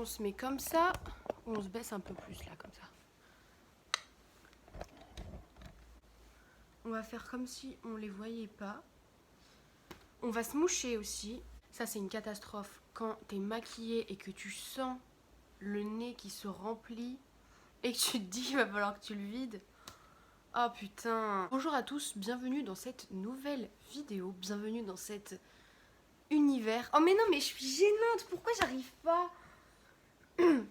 on se met comme ça, ou on se baisse un peu plus là, comme ça. On va faire comme si on les voyait pas. On va se moucher aussi. Ça, c'est une catastrophe. Quand t'es maquillée et que tu sens le nez qui se remplit et que tu te dis il va falloir que tu le vides. Oh putain. Bonjour à tous, bienvenue dans cette nouvelle vidéo. Bienvenue dans cet univers. Oh mais non, mais je suis gênante. Pourquoi j'arrive pas?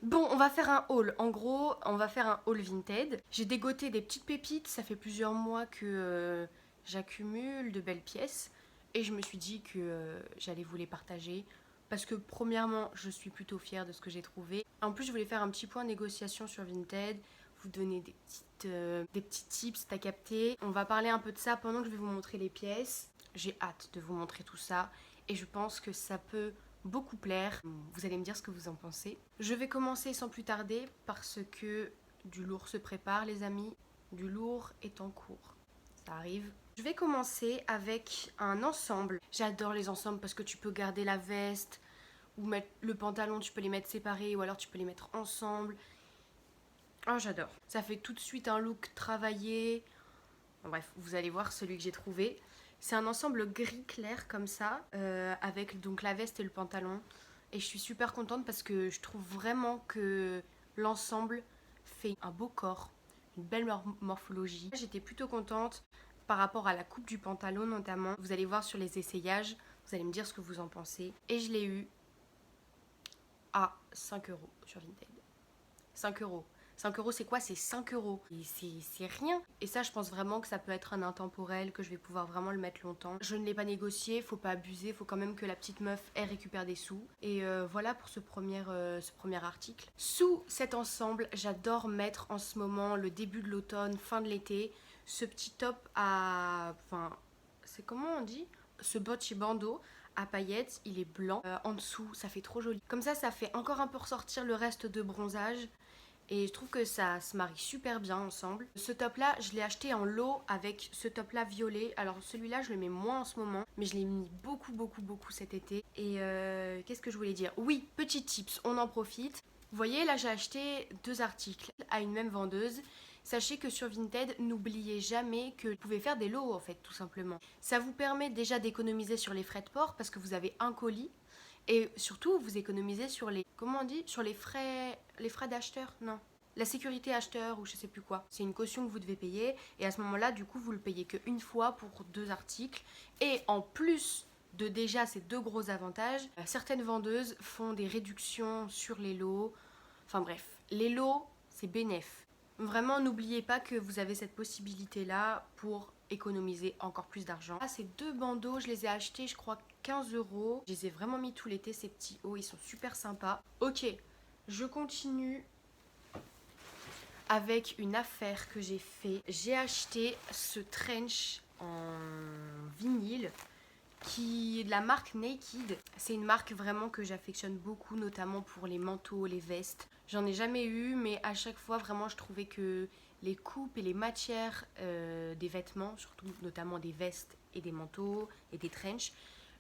Bon, on va faire un haul. En gros, on va faire un haul Vinted. J'ai dégoté des petites pépites. Ça fait plusieurs mois que j'accumule de belles pièces. Et je me suis dit que j'allais vous les partager. Parce que premièrement, je suis plutôt fière de ce que j'ai trouvé. En plus, je voulais faire un petit point négociation sur Vinted. Vous donner des petits tips, t'as capté. On va parler un peu de ça pendant que je vais vous montrer les pièces. J'ai hâte de vous montrer tout ça. Et je pense que ça peut beaucoup plaire. Vous allez me dire ce que vous en pensez. Je vais commencer sans plus tarder parce que du lourd se prépare, les amis. Du lourd est en cours. Ça arrive. Je vais commencer avec un ensemble. J'adore les ensembles parce que tu peux garder la veste ou mettre le pantalon, tu peux les mettre séparés ou alors tu peux les mettre ensemble. Oh, j'adore. Ça fait tout de suite un look travaillé. Bref, vous allez voir celui que j'ai trouvé. C'est un ensemble gris clair comme ça, avec donc la veste et le pantalon. Et je suis super contente parce que je trouve vraiment que l'ensemble fait un beau corps, une belle morphologie. J'étais plutôt contente par rapport à la coupe du pantalon notamment. Vous allez voir sur les essayages, vous allez me dire ce que vous en pensez. Et je l'ai eu à 5 € sur Vinted. 5 €. 5 € c'est quoi? C'est 5 €. C'est rien. Et ça, je pense vraiment que ça peut être un intemporel, que je vais pouvoir vraiment le mettre longtemps. Je ne l'ai pas négocié, faut pas abuser, faut quand même que la petite meuf, elle récupère des sous. Et voilà pour ce premier article. Sous cet ensemble, j'adore mettre en ce moment, le début de l'automne, fin de l'été, ce petit top à... Enfin, c'est comment on dit? Ce bocce bandeau à paillettes, il est blanc. En dessous, ça fait trop joli. Comme ça fait encore un peu ressortir le reste de bronzage. Et je trouve que ça se marie super bien ensemble. Ce top là, je l'ai acheté en lot avec ce top là violet. Alors celui-là, je le mets moins en ce moment, mais je l'ai mis beaucoup cet été. Et qu'est-ce que je voulais dire? Oui, petit tips, on en profite. Vous voyez, là j'ai acheté 2 articles à une même vendeuse. Sachez que sur Vinted, n'oubliez jamais que vous pouvez faire des lots en fait, tout simplement. Ça vous permet déjà d'économiser sur les frais de port parce que vous avez un colis. Et surtout, vous économisez sur les, comment on dit, sur les frais d'acheteur, non. La sécurité acheteur ou je sais plus quoi. C'est une caution que vous devez payer et à ce moment-là, du coup, vous le payez qu'une fois pour 2 articles. Et en plus de déjà ces 2 gros avantages, certaines vendeuses font des réductions sur les lots. Enfin bref, les lots, c'est bénef. Vraiment, n'oubliez pas que vous avez cette possibilité-là pour économiser encore plus d'argent. Ah, ces 2 bandeaux, je les ai achetés, je crois, 15 €. Je les ai vraiment mis tout l'été, ces petits hauts, ils sont super sympas. Ok, je continue avec une affaire que j'ai fait. J'ai acheté ce trench en vinyle qui est de la marque Naked. C'est une marque vraiment que j'affectionne beaucoup, notamment pour les manteaux, les vestes. J'en ai jamais eu, mais à chaque fois, vraiment, je trouvais que les coupes et les matières des vêtements, surtout notamment des vestes et des manteaux et des trenchs,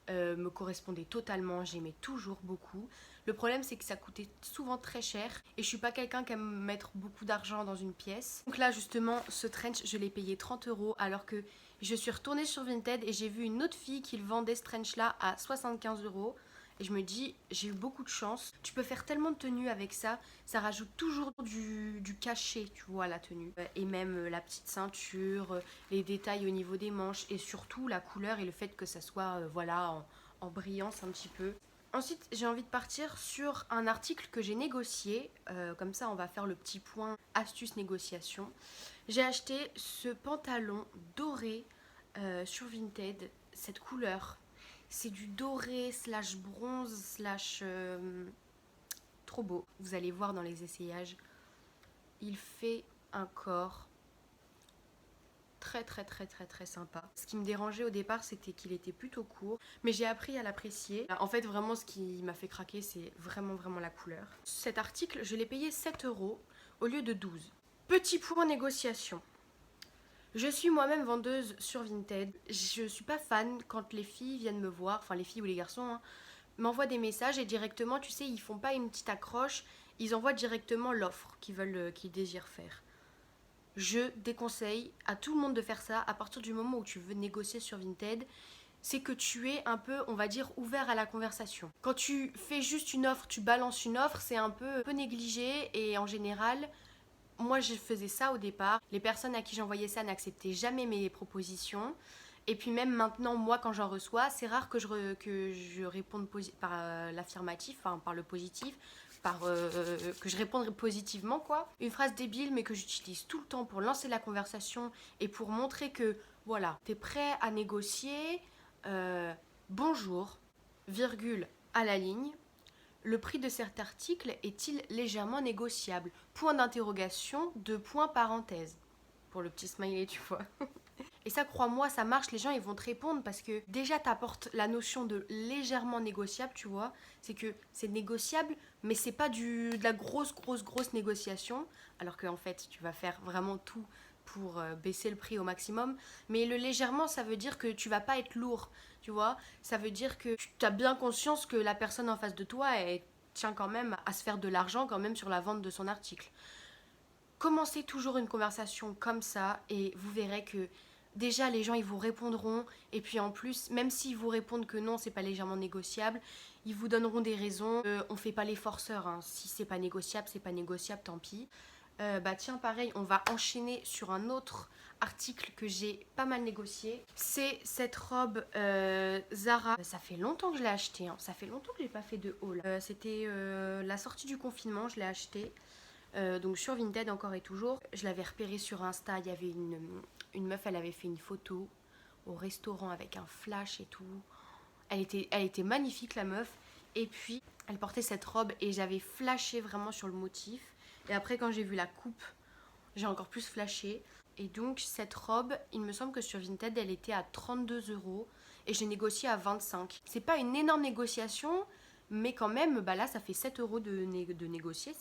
me correspondaient totalement. J'aimais toujours beaucoup. Le problème, c'est que ça coûtait souvent très cher et je suis pas quelqu'un qui aime mettre beaucoup d'argent dans une pièce. Donc là, justement, ce trench, je l'ai payé 30 € alors que je suis retournée sur Vinted et j'ai vu une autre fille qui le vendait ce trench là à 75 €. Et je me dis, j'ai eu beaucoup de chance. Tu peux faire tellement de tenues avec ça. Ça rajoute toujours du cachet, tu vois, à la tenue. Et même la petite ceinture, les détails au niveau des manches. Et surtout la couleur et le fait que ça soit, voilà, en brillance un petit peu. Ensuite, j'ai envie de partir sur un article que j'ai négocié. Comme ça, on va faire le petit point astuce négociation. J'ai acheté ce pantalon doré sur Vinted. Cette couleur, c'est du doré slash bronze slash trop beau. Vous allez voir dans les essayages. Il fait un corps très sympa. Ce qui me dérangeait au départ, c'était qu'il était plutôt court, mais j'ai appris à l'apprécier. En fait, vraiment, ce qui m'a fait craquer, c'est vraiment la couleur. Cet article, je l'ai payé 7 € au lieu de 12. Petit point négociation. Je suis moi-même vendeuse sur Vinted. Je suis pas fan quand les filles viennent me voir, enfin les filles ou les garçons, hein, m'envoient des messages et directement, tu sais, ils font pas une petite accroche, ils envoient directement l'offre qu'ils désirent faire. Je déconseille à tout le monde de faire ça. À partir du moment où tu veux négocier sur Vinted, c'est que tu es un peu, on va dire, ouvert à la conversation. Quand tu fais juste une offre, tu balances une offre, c'est un peu négligé et en général, moi je faisais ça au départ. Les personnes à qui j'envoyais ça n'acceptaient jamais mes propositions. Et puis même maintenant, moi quand j'en reçois, c'est rare que je réponde par l'affirmatif, enfin par le positif, que je réponde positivement quoi. Une phrase débile mais que j'utilise tout le temps pour lancer la conversation et pour montrer que voilà, t'es prêt à négocier. Bonjour, virgule à la ligne. Le prix de cet article est-il légèrement négociable? Point d'interrogation, 2 points parenthèse. Pour le petit smiley, tu vois. Et ça, crois-moi, ça marche, les gens ils vont te répondre parce que déjà t'apportes la notion de légèrement négociable, tu vois. C'est que c'est négociable, mais c'est pas de la grosse négociation. Alors qu'en fait, tu vas faire vraiment tout pour baisser le prix au maximum. Mais le légèrement, ça veut dire que tu vas pas être lourd, tu vois. Ça veut dire que tu as bien conscience que la personne en face de toi, elle tient quand même à se faire de l'argent quand même sur la vente de son article. Commencez toujours une conversation comme ça et vous verrez que déjà les gens ils vous répondront et puis en plus même s'ils vous répondent que non c'est pas légèrement négociable, ils vous donneront des raisons. On fait pas les forceurs, hein. Si c'est pas négociable, tant pis. Bah tiens pareil, on va enchaîner sur un autre article que j'ai pas mal négocié. C'est cette robe Zara. Ça fait longtemps que je l'ai acheté, hein. Ça fait longtemps que j'ai pas fait de haul. C'était la sortie du confinement, je l'ai acheté. Donc sur Vinted encore et toujours. Je l'avais repéré sur Insta, il y avait une meuf, elle avait fait une photo au restaurant avec un flash et tout. Elle était magnifique la meuf. Et puis elle portait cette robe et j'avais flashé vraiment sur le motif. Et après quand j'ai vu la coupe, j'ai encore plus flashé. Et donc cette robe, il me semble que sur Vinted elle était à 32 € et j'ai négocié à 25. C'est pas une énorme négociation, mais quand même, bah là ça fait 7 € de négocier,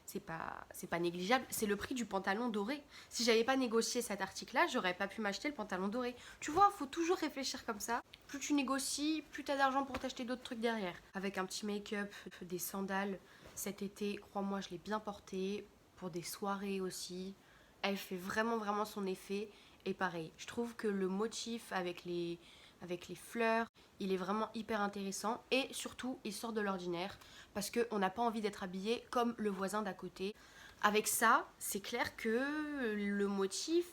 c'est pas négligeable. C'est le prix du pantalon doré. Si j'avais pas négocié cet article-là, j'aurais pas pu m'acheter le pantalon doré. Tu vois, faut toujours réfléchir comme ça. Plus tu négocies, plus t'as d'argent pour t'acheter d'autres trucs derrière. Avec un petit make-up, des sandales. Cet été, crois-moi, je l'ai bien porté. Pour des soirées aussi. Elle fait vraiment son effet. Et pareil, je trouve que le motif avec les fleurs, il est vraiment hyper intéressant. Et surtout, il sort de l'ordinaire. Parce qu'on n'a pas envie d'être habillé comme le voisin d'à côté. Avec ça, c'est clair que le motif,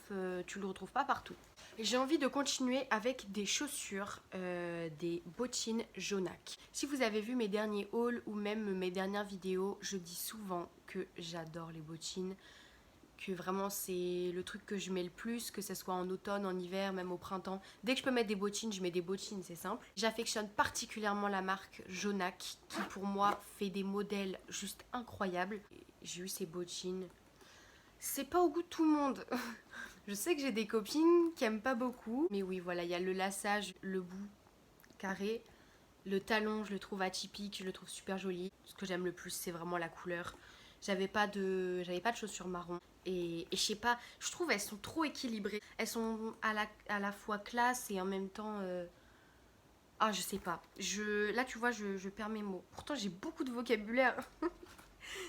tu le retrouves pas partout. J'ai envie de continuer avec des chaussures, des bottines Jonac. Si vous avez vu mes derniers hauls ou même mes dernières vidéos, je dis souvent que j'adore les bottines, que vraiment c'est le truc que je mets le plus, que ce soit en automne, en hiver, même au printemps. Dès que je peux mettre des bottines, je mets des bottines, c'est simple. J'affectionne particulièrement la marque Jonac, qui pour moi fait des modèles juste incroyables. J'ai eu ces bottines. C'est pas au goût de tout le monde. Je sais que j'ai des copines qui aiment pas beaucoup. Mais oui, voilà, il y a le lassage, le bout carré. Le talon, je le trouve atypique, je le trouve super joli. Ce que j'aime le plus, c'est vraiment la couleur. J'avais pas de chaussures marron. Et je sais pas, je trouve elles sont trop équilibrées. Elles sont à la fois classe et en même temps... Ah, je sais pas. Là, tu vois, je perds mes mots. Pourtant, j'ai beaucoup de vocabulaire.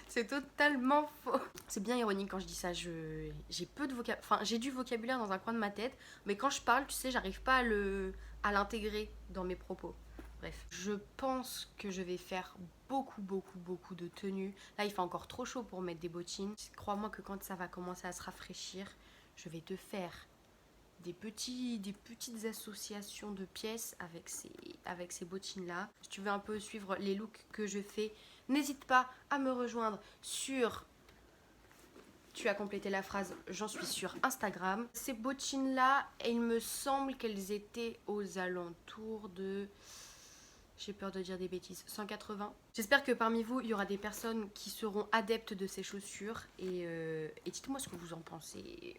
C'est totalement faux. C'est bien ironique quand je dis ça. J'ai peu de vocabulaire. Enfin, j'ai du vocabulaire dans un coin de ma tête. Mais quand je parle, tu sais, j'arrive pas à l'intégrer dans mes propos. Bref, je pense que je vais faire beaucoup de tenues. Là, il fait encore trop chaud pour mettre des bottines. Crois-moi que quand ça va commencer à se rafraîchir, je vais te faire des petites associations de pièces avec ces bottines-là. Si tu veux un peu suivre les looks que je fais, n'hésite pas à me rejoindre sur... Tu as complété la phrase, j'en suis sur Instagram. Ces bottines-là, il me semble qu'elles étaient aux alentours de... J'ai peur de dire des bêtises, 180. J'espère que parmi vous, il y aura des personnes qui seront adeptes de ces chaussures. Et dites-moi ce que vous en pensez.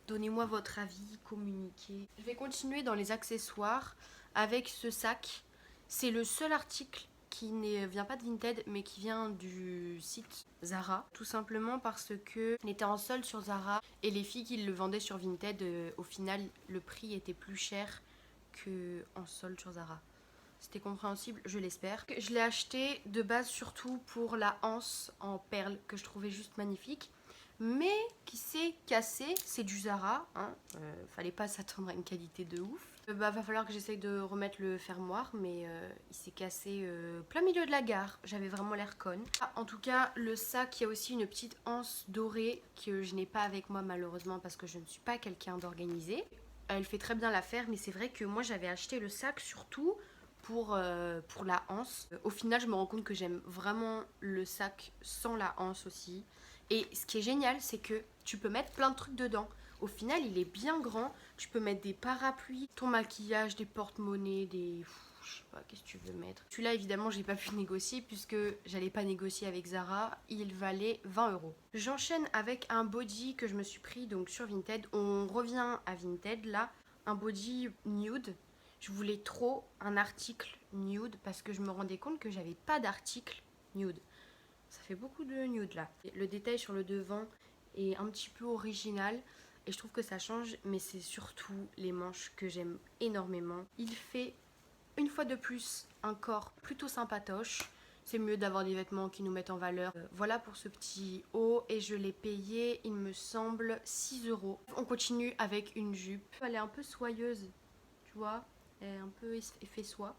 Donnez-moi votre avis, communiquez. Je vais continuer dans les accessoires avec ce sac. C'est le seul article qui ne vient pas de Vinted, mais qui vient du site Zara. Tout simplement parce que il était en solde sur Zara. Et les filles qui le vendaient sur Vinted, au final, le prix était plus cher qu'en solde sur Zara. C'était compréhensible, je l'espère. Je l'ai acheté de base surtout pour la anse en perles que je trouvais juste magnifique. Mais qui s'est cassé, c'est du Zara, hein. Fallait pas s'attendre à une qualité de ouf. Va falloir que j'essaye de remettre le fermoir, mais il s'est cassé plein milieu de la gare. J'avais vraiment l'air conne. Ah, en tout cas, le sac, il y a aussi une petite anse dorée que je n'ai pas avec moi malheureusement parce que je ne suis pas quelqu'un d'organisé. Elle fait très bien l'affaire, mais c'est vrai que moi j'avais acheté le sac surtout pour la anse. Au final, je me rends compte que j'aime vraiment le sac sans la anse aussi. Et ce qui est génial, c'est que tu peux mettre plein de trucs dedans. Au final, il est bien grand. Tu peux mettre des parapluies, ton maquillage, des porte-monnaies, des... Je sais pas, qu'est-ce que tu veux mettre. Celui-là, évidemment, j'ai pas pu négocier puisque j'allais pas négocier avec Zara. Il valait 20 €. J'enchaîne avec un body que je me suis pris donc sur Vinted. On revient à Vinted là. Un body nude. Je voulais trop un article nude parce que je me rendais compte que j'avais pas d'article nude. Ça fait beaucoup de nude là. Le détail sur le devant est un petit peu original et je trouve que ça change, mais c'est surtout les manches que j'aime énormément. Il fait une fois de plus un corps plutôt sympatoche. C'est mieux d'avoir des vêtements qui nous mettent en valeur. Voilà pour ce petit haut et je l'ai payé, il me semble, 6 €. On continue avec une jupe. Elle est un peu soyeuse, tu vois, elle est un peu effet soie.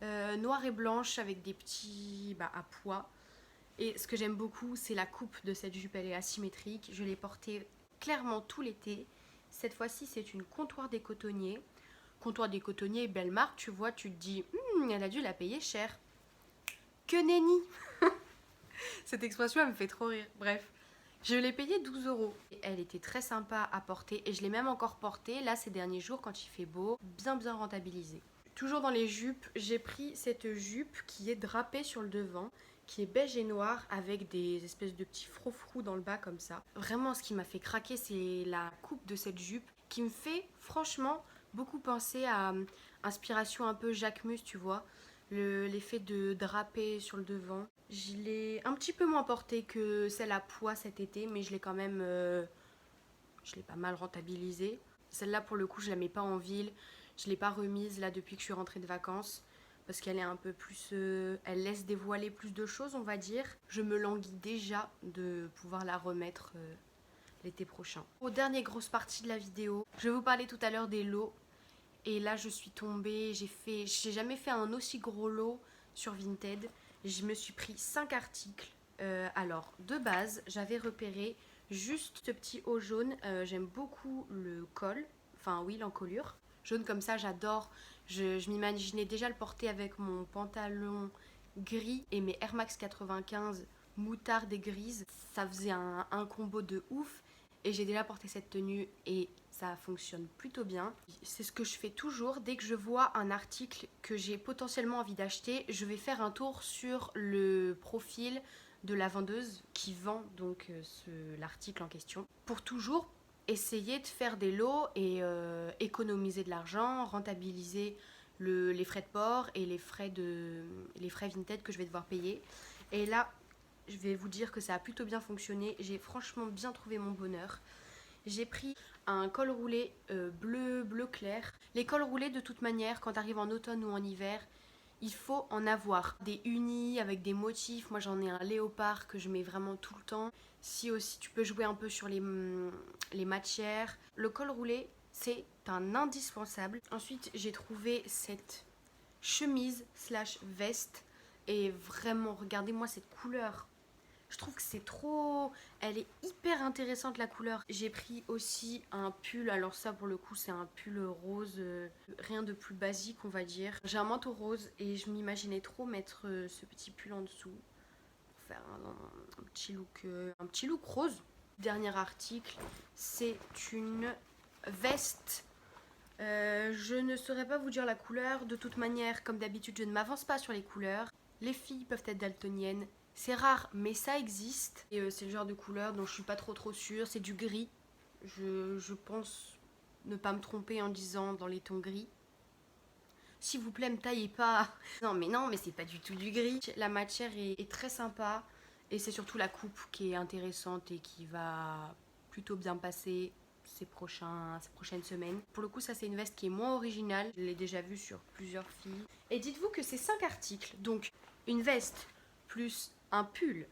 Noire et blanche avec des petits à pois. Et ce que j'aime beaucoup, c'est la coupe de cette jupe, elle est asymétrique. Je l'ai portée clairement tout l'été. Cette fois-ci, c'est une Comptoir des Cotonniers. Comptoir des Cotonniers, belle marque, tu vois, tu te dis, elle a dû la payer cher. Que nenni. Cette expression, elle me fait trop rire. Bref, je l'ai payée 12 €. Elle était très sympa à porter et je l'ai même encore portée là ces derniers jours quand il fait beau, bien rentabilisée. Toujours dans les jupes, j'ai pris cette jupe qui est drapée sur le devant, qui est beige et noir avec des espèces de petits froufrous dans le bas comme ça. Vraiment, ce qui m'a fait craquer, c'est la coupe de cette jupe qui me fait franchement beaucoup penser à inspiration un peu Jacquemus, tu vois. L'effet de draper sur le devant. Je l'ai un petit peu moins portée que celle à pois cet été, mais je l'ai quand même... je l'ai pas mal rentabilisée. Celle-là, pour le coup, je la mets pas en ville. Je l'ai pas remise là depuis que je suis rentrée de vacances. Parce qu'elle est un peu plus... elle laisse dévoiler plus de choses, on va dire. Je me languis déjà de pouvoir la remettre l'été prochain. Aux dernières grosses parties de la vidéo, je vais vous parler tout à l'heure des lots. Et là, je suis tombée, j'ai jamais fait un aussi gros lot sur Vinted. Je me suis pris 5 articles. Alors, de base, j'avais repéré juste ce petit haut jaune. J'aime beaucoup le col, enfin oui, l'encolure. Jaune comme ça, j'adore. Je m'imaginais déjà le porter avec mon pantalon gris et mes Air Max 95 moutarde et grise. Ça faisait un combo de ouf. Et j'ai déjà porté cette tenue et ça fonctionne plutôt bien. C'est ce que je fais toujours. Dès que je vois un article que j'ai potentiellement envie d'acheter, je vais faire un tour sur le profil de la vendeuse qui vend donc l'article en question. Pour toujours essayer de faire des lots et économiser de l'argent, rentabiliser les frais de port et les frais Vinted que je vais devoir payer. Et là, je vais vous dire que ça a plutôt bien fonctionné. J'ai franchement bien trouvé mon bonheur. J'ai pris un col roulé bleu clair. Les cols roulés, de toute manière, quand tu arrives en automne ou en hiver, il faut en avoir. Des unis avec des motifs. Moi, j'en ai un léopard que je mets vraiment tout le temps. Si aussi, tu peux jouer un peu sur les matières. Le col roulé, c'est un indispensable. Ensuite, j'ai trouvé cette chemise / veste. Et vraiment, regardez-moi cette couleur. Je trouve que c'est trop... Elle est hyper intéressante la couleur. J'ai pris aussi un pull. Alors ça pour le coup c'est un pull rose. Rien de plus basique on va dire. J'ai un manteau rose et je m'imaginais trop mettre ce petit pull en dessous. Pour faire un petit look rose. Dernier article. C'est une veste. Je ne saurais pas vous dire la couleur. De toute manière, comme d'habitude, je ne m'avance pas sur les couleurs. Les filles peuvent être daltoniennes. C'est rare, mais ça existe. Et c'est le genre de couleur dont je suis pas trop sûre. C'est du gris. Je pense ne pas me tromper en disant dans les tons gris. S'il vous plaît, me taillez pas. Non, mais c'est pas du tout du gris. La matière est très sympa. Et c'est surtout la coupe qui est intéressante et qui va plutôt bien passer. ces prochaines semaines. Pour le coup, ça c'est une veste qui est moins originale. Je l'ai déjà vue sur plusieurs filles. Et dites-vous que c'est 5 articles. Donc une veste plus un pull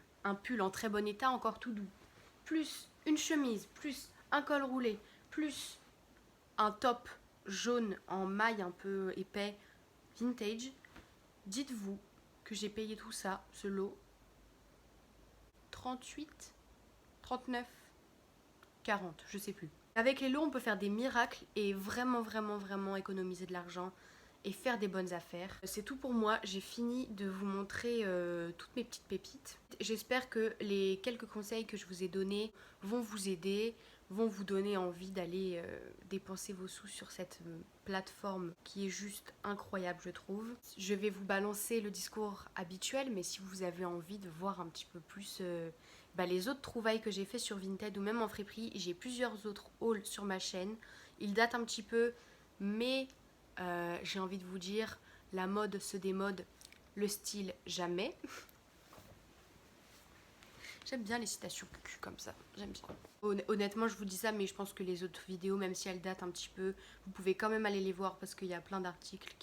en très bon état, encore tout doux, plus une chemise, plus un col roulé, plus un top jaune en maille un peu épais, vintage. Dites-vous que j'ai payé tout ça, ce lot, 38, 39, 40, je sais plus. Avec les lots, on peut faire des miracles et vraiment économiser de l'argent et faire des bonnes affaires. C'est tout pour moi, j'ai fini de vous montrer toutes mes petites pépites. J'espère que les quelques conseils que je vous ai donnés vont vous aider, vont vous donner envie d'aller dépenser vos sous sur cette plateforme qui est juste incroyable, je trouve. Je vais vous balancer le discours habituel, mais si vous avez envie de voir un petit peu plus les autres trouvailles que j'ai fait sur Vinted ou même en friperie, j'ai plusieurs autres hauls sur ma chaîne. Ils datent un petit peu, mais j'ai envie de vous dire, la mode se démode, le style jamais. J'aime bien les citations cucu comme ça, j'aime bien. Honnêtement, je vous dis ça, mais je pense que les autres vidéos, même si elles datent un petit peu, vous pouvez quand même aller les voir parce qu'il y a plein d'articles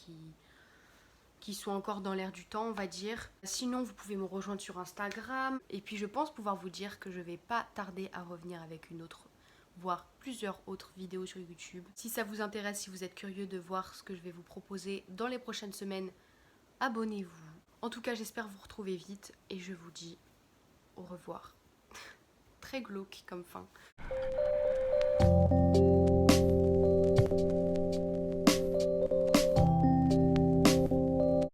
qui sont encore dans l'air du temps, on va dire. Sinon, vous pouvez me rejoindre sur Instagram. Et puis, je pense pouvoir vous dire que je vais pas tarder à revenir avec une autre, voire plusieurs autres vidéos sur YouTube. Si ça vous intéresse, si vous êtes curieux de voir ce que je vais vous proposer dans les prochaines semaines, abonnez-vous. En tout cas, j'espère vous retrouver vite et je vous dis au revoir. Très glauque comme fin.